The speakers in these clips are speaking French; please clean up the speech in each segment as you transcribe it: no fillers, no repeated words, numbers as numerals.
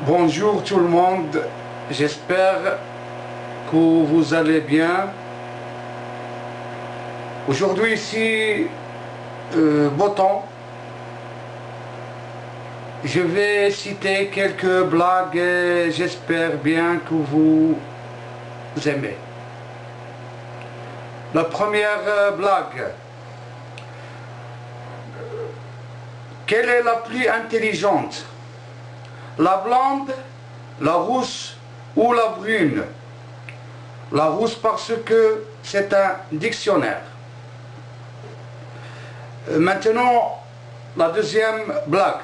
Bonjour tout le monde, j'espère que vous allez bien. Aujourd'hui ici, beau temps. Je vais citer quelques blagues et j'espère bien que vous aimez. La première blague. Quelle est la plus intelligente? La blonde, la rousse ou la brune? La rousse parce que c'est un dictionnaire. Maintenant, la deuxième blague.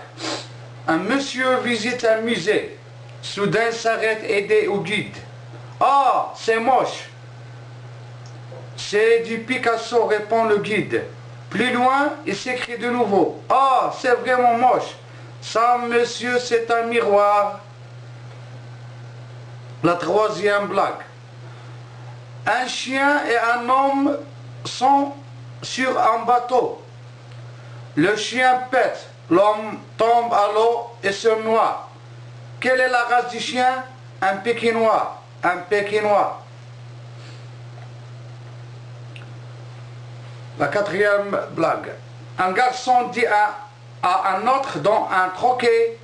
Un monsieur visite un musée. Soudain s'arrête et dit au guide. Ah, c'est moche. C'est du Picasso, répond le guide. Plus loin, il s'écrie de nouveau. Ah, c'est vraiment moche. Ça, monsieur, c'est un miroir. La troisième blague. Un chien et un homme sont sur un bateau. Le chien pète, l'homme tombe à l'eau et se noie. Quelle est la race du chien? Un Pékinois. Un Pékinois. La quatrième blague. Un garçon dit à un autre dans un troquet.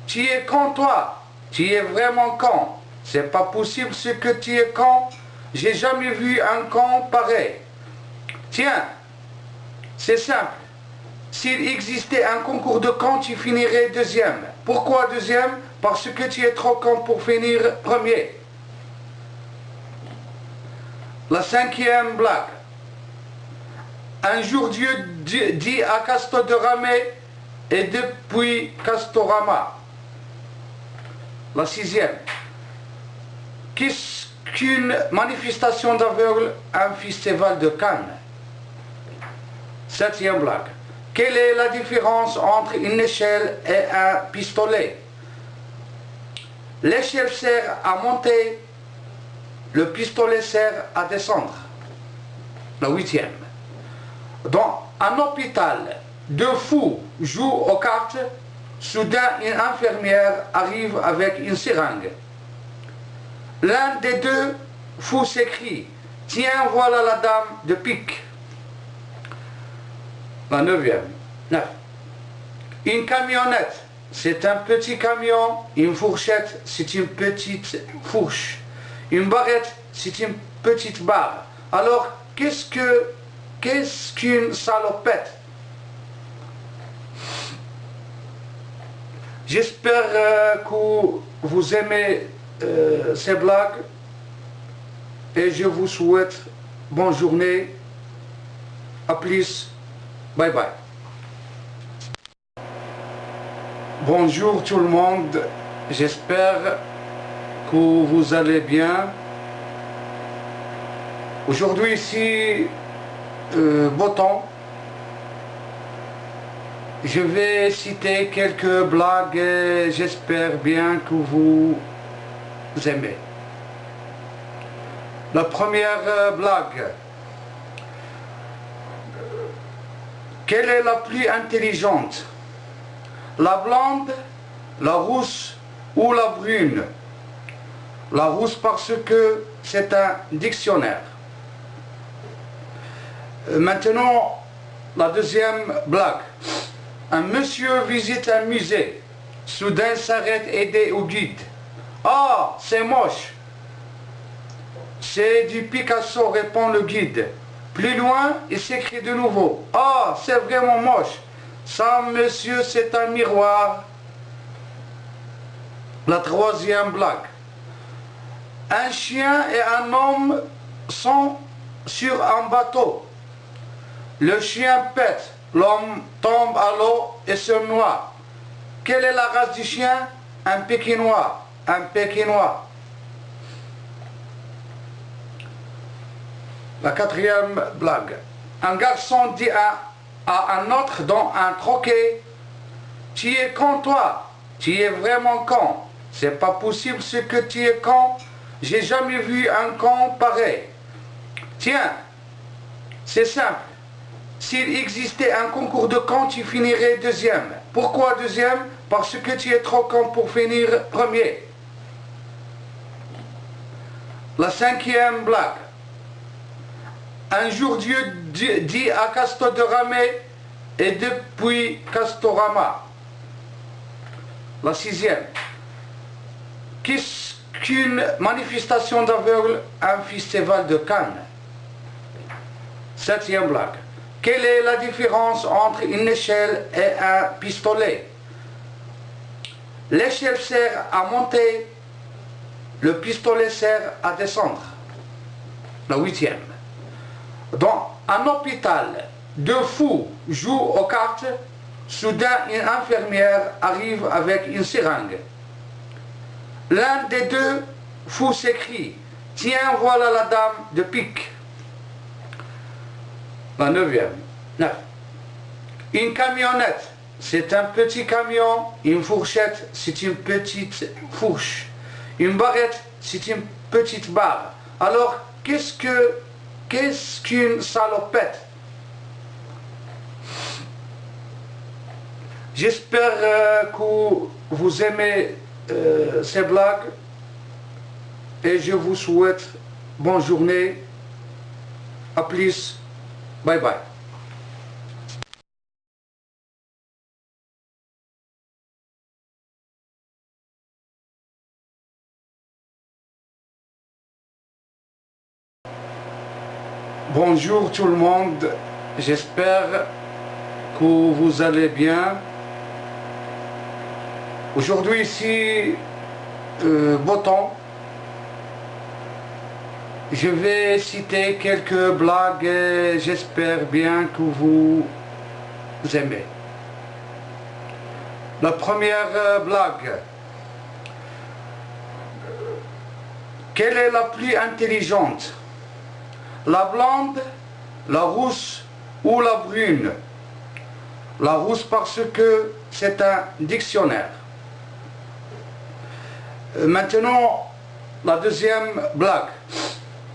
Tu es con toi, tu es vraiment con. C'est pas possible ce que tu es con. J'ai jamais vu un con pareil. Tiens, c'est simple. S'il existait un concours de cons, tu finirais deuxième. Pourquoi deuxième? Parce que tu es trop con pour finir premier. La cinquième blague. Un jour Dieu dit à Castor de ramer et depuis Castorama. La sixième. Qu'est-ce qu'une manifestation d'aveugles? Un festival de Cannes. Septième blague. Quelle est la différence entre une échelle et un pistolet? L'échelle sert à monter, le pistolet sert à descendre. La huitième. Dans un hôpital, deux fous jouent aux cartes. Soudain, une infirmière arrive avec une seringue. L'un des deux fous s'écrie « Tiens, voilà la dame de pique ». La neuvième. Une camionnette, c'est un petit camion. Une fourchette, c'est une petite fourche. Une barrette, c'est une petite barre. Alors, qu'est-ce qu'une salopette? J'espère que vous aimez ces blagues et je vous souhaite bonne journée. À plus. Bye bye. Bonjour tout le monde, j'espère que vous allez bien. Aujourd'hui ici, beau temps. Je vais citer quelques blagues et j'espère bien que vous aimez. La première blague. Quelle est la plus intelligente? La blonde, la rousse ou la brune? La rousse parce que c'est un dictionnaire. Maintenant, la deuxième blague. Un monsieur visite un musée. Soudain s'arrête et dit au guide. Ah, c'est moche. C'est du Picasso, répond le guide. Plus loin, il s'écrie de nouveau. Ah, c'est vraiment moche. Ça, monsieur, c'est un miroir. La troisième blague. Un chien et un homme sont sur un bateau. Le chien pète, l'homme tombe à l'eau et se noie. Quelle est la race du chien? Un Pékinois. Un Pékinois. La quatrième blague. Un garçon dit à un autre dans un troquet. Tu es con toi, tu es vraiment con. C'est pas possible ce que tu es con. J'ai jamais vu un con pareil. Tiens, c'est simple. S'il existait un concours de cons, tu finirais deuxième. Pourquoi deuxième? parce que tu es trop con pour finir premier. La cinquième blague. Un jour Dieu dit à Castor de ramer et depuis Castorama. La sixième. Qu'est-ce qu'une manifestation d'aveugle, un festival de Cannes? Septième blague. Quelle est la différence entre une échelle et un pistolet? L'échelle sert à monter, le pistolet sert à descendre. La huitième. Dans un hôpital, deux fous jouent aux cartes. Soudain, une infirmière arrive avec une seringue. L'un des deux fous s'écrie « Tiens, voilà la dame de pique ». La neuvième. Une camionnette, c'est un petit camion. Une fourchette, c'est une petite fourche. Une barrette, c'est une petite barre. Alors, qu'est-ce qu'une salopette? J'espère que vous aimez ces blagues et je vous souhaite bonne journée. À plus. Bye bye. Bonjour tout le monde, j'espère que vous allez bien. Aujourd'hui ici, beau temps. Je vais citer quelques blagues et j'espère bien que vous aimez. La première blague. Quelle est la plus intelligente? La blonde, la rousse ou la brune? La rousse parce que c'est un dictionnaire. Maintenant, la deuxième blague.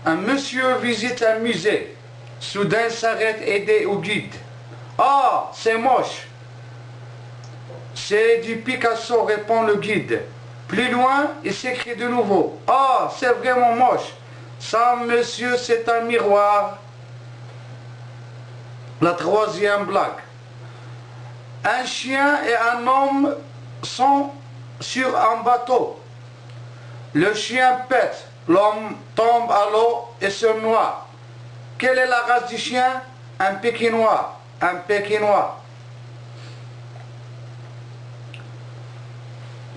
Un monsieur visite un musée. Soudain s'arrête aider au guide. Ah, c'est moche. C'est du Picasso, répond le guide. Plus loin, il s'écrie de nouveau. Ah, c'est vraiment moche. Ça, monsieur, c'est un miroir. La troisième blague. Un chien et un homme sont sur un bateau. Le chien pète, l'homme tombe à l'eau et se noie. Quelle est la race du chien? Un pékinois. Un pékinois.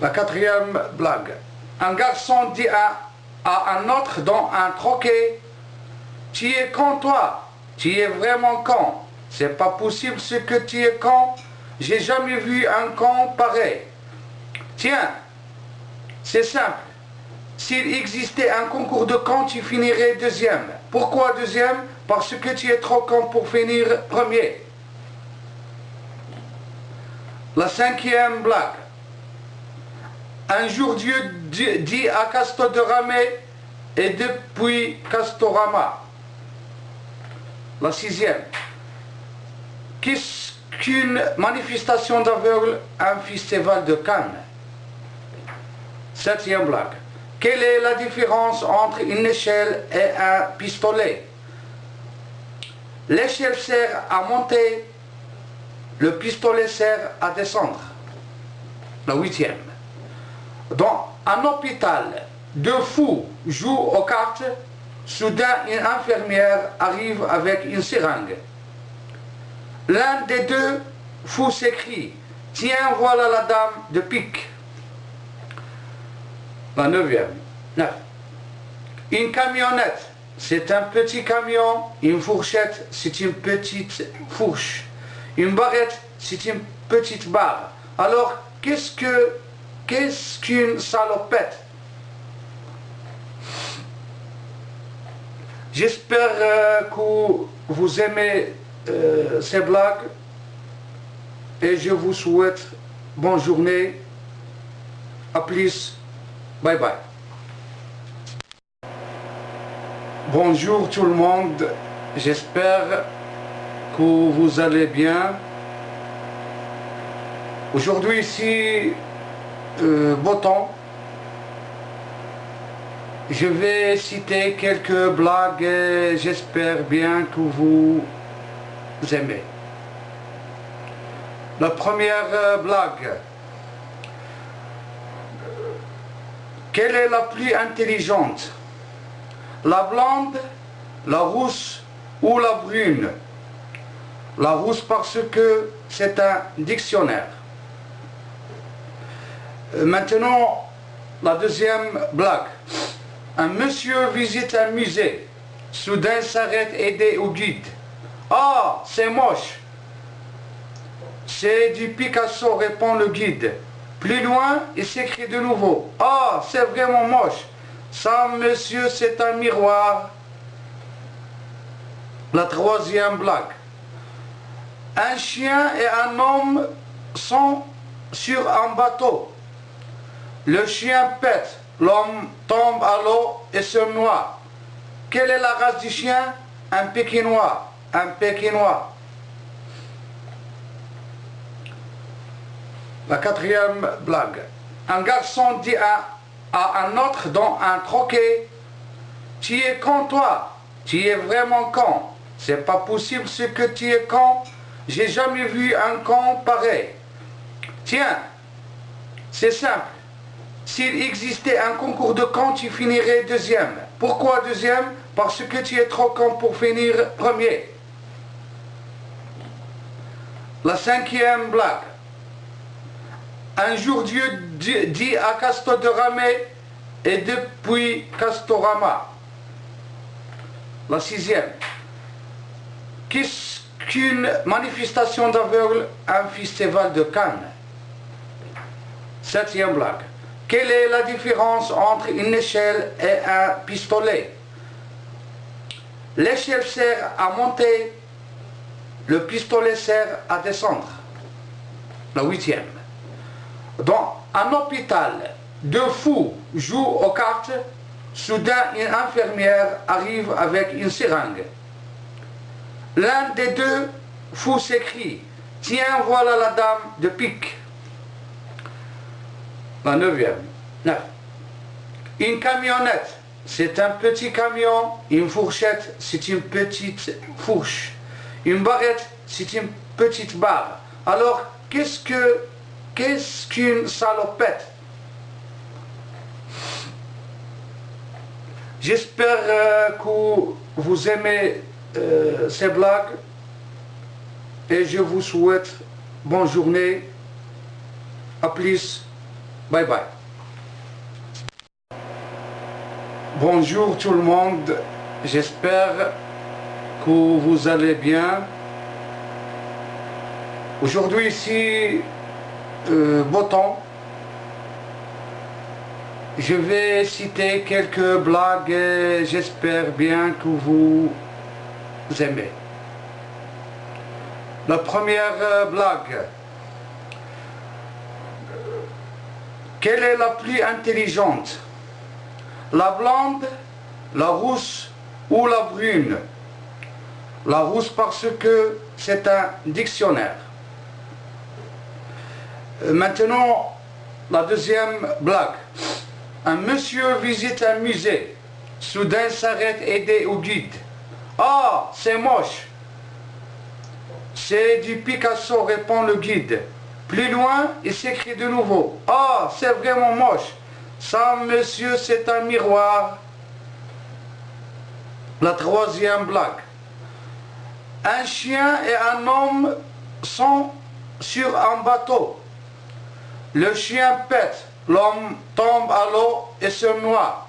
La quatrième blague. Un garçon dit à un autre dans un troquet, « Tu es con toi, tu es vraiment con. C'est pas possible ce que tu es con. J'ai jamais vu un con pareil. Tiens, c'est simple. S'il existait un concours de cons, tu finirais deuxième. Pourquoi deuxième? Parce que tu es trop con pour finir premier. » La cinquième blague. Un jour Dieu dit à Castor de ramer et depuis Castorama. La sixième. Qu'est-ce qu'une manifestation d'aveugle, un festival de Cannes? Septième blague. Quelle est la différence entre une échelle et un pistolet? L'échelle sert à monter, le pistolet sert à descendre. La huitième. Dans un hôpital, deux fous jouent aux cartes. Soudain, une infirmière arrive avec une seringue. L'un des deux fous s'écrie « Tiens, voilà la dame de pique ». La neuvième. Une camionnette, c'est un petit camion. Une fourchette, c'est une petite fourche. Une barrette, c'est une petite barre. Alors, qu'est-ce qu'une salopette? J'espère que vous aimez ces blagues et je vous souhaite bonne journée. À plus. Bye bye. Bonjour tout le monde. J'espère que vous allez bien. Aujourd'hui ici, beau temps. Je vais citer quelques blagues et j'espère bien que vous aimez. La première blague. Quelle est la plus intelligente? La blonde, la rousse ou la brune? La rousse parce que c'est un dictionnaire. Maintenant, la deuxième blague. Un monsieur visite un musée. Soudain s'arrête et dit au guide. Ah, c'est moche. C'est du Picasso, répond le guide. Plus loin, il s'écrie de nouveau. Ah, c'est vraiment moche. Ça, monsieur, c'est un miroir. La troisième blague. Un chien et un homme sont sur un bateau. Le chien pète, l'homme tombe à l'eau et se noie. Quelle est la race du chien? Un Pékinois. Un Pékinois. La quatrième blague. Un garçon dit à un autre dans un troquet, « Tu es con toi, tu es vraiment con. C'est pas possible ce que tu es con. J'ai jamais vu un con pareil. Tiens, c'est simple. S'il existait un concours de cons, tu finirais deuxième. Pourquoi deuxième? Parce que tu es trop con pour finir premier. » La cinquième blague. Un jour Dieu dit à Castor de ramer et depuis Castorama. La sixième. Qu'est-ce qu'une manifestation d'aveugles? Un festival de Cannes. Septième blague. Quelle est la différence entre une échelle et un pistolet? L'échelle sert à monter, le pistolet sert à descendre. La huitième. Dans un hôpital, deux fous jouent aux cartes. Soudain, une infirmière arrive avec une seringue. L'un des deux fous s'écrie « Tiens, voilà la dame de pique ». La neuvième. Une camionnette, c'est un petit camion. Une fourchette, c'est une petite fourche. Une barrette, c'est une petite barre. Alors, qu'est-ce qu'une salopette? J'espère que vous aimez ces blagues et je vous souhaite bonne journée. À plus. Bye bye. Bonjour tout le monde. J'espère que vous allez bien. Aujourd'hui ici, beau temps. Je vais citer quelques blagues et j'espère bien que vous aimez. La première blague. Quelle est la plus intelligente? La blonde, la rousse ou la brune? La rousse parce que c'est un dictionnaire. Maintenant, la deuxième blague. Un monsieur visite un musée. Soudain s'arrête et dit au guide. Ah, c'est moche. C'est du Picasso, répond le guide. Plus loin, il s'écrit de nouveau. Ah, c'est vraiment moche. Ça, monsieur, c'est un miroir. La troisième blague. Un chien et un homme sont sur un bateau. Le chien pète, l'homme tombe à l'eau et se noie.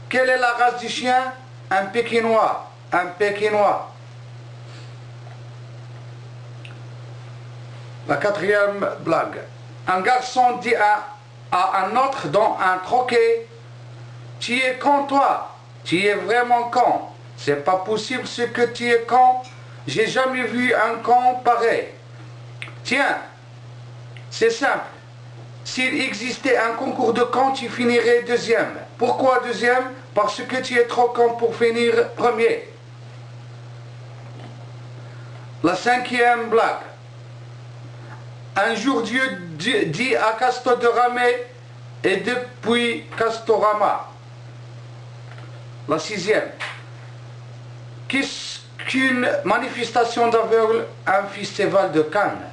Quelle est la race du chien? Un Pékinois. Un Pékinois. La quatrième blague. Un garçon dit à un autre dans un troquet, « Tu es con toi, tu es vraiment con. C'est pas possible ce que tu es con. J'ai jamais vu un con pareil. Tiens, c'est simple. S'il existait un concours de cons, tu finirais deuxième. Pourquoi deuxième? Parce que tu es trop con pour finir premier. » La cinquième blague. Un jour, Dieu dit à Castor de ramer, et depuis Castorama. La sixième. Qu'est-ce qu'une manifestation d'aveugle, un festival de Cannes?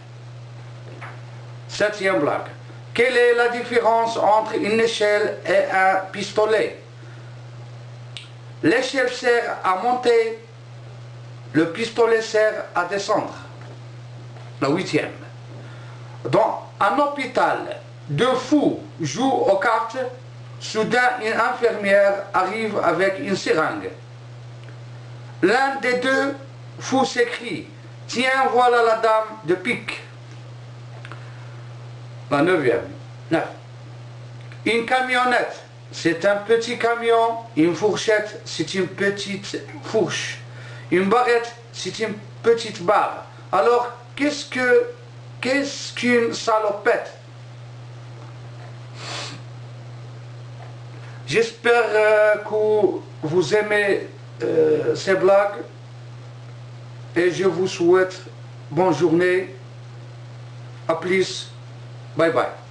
Septième blague. Quelle est la différence entre une échelle et un pistolet? L'échelle sert à monter, le pistolet sert à descendre. La huitième. Dans un hôpital, deux fous jouent aux cartes. Soudain, une infirmière arrive avec une seringue. L'un des deux fous s'écrie: tiens, voilà la dame de pique. La neuvième. Une camionnette, c'est un petit camion. Une fourchette, c'est une petite fourche. Une barrette, c'est une petite barre. Alors, qu'est-ce qu'une salopette? J'espère que vous aimez ces blagues et je vous souhaite bonne journée. À plus. Bye bye.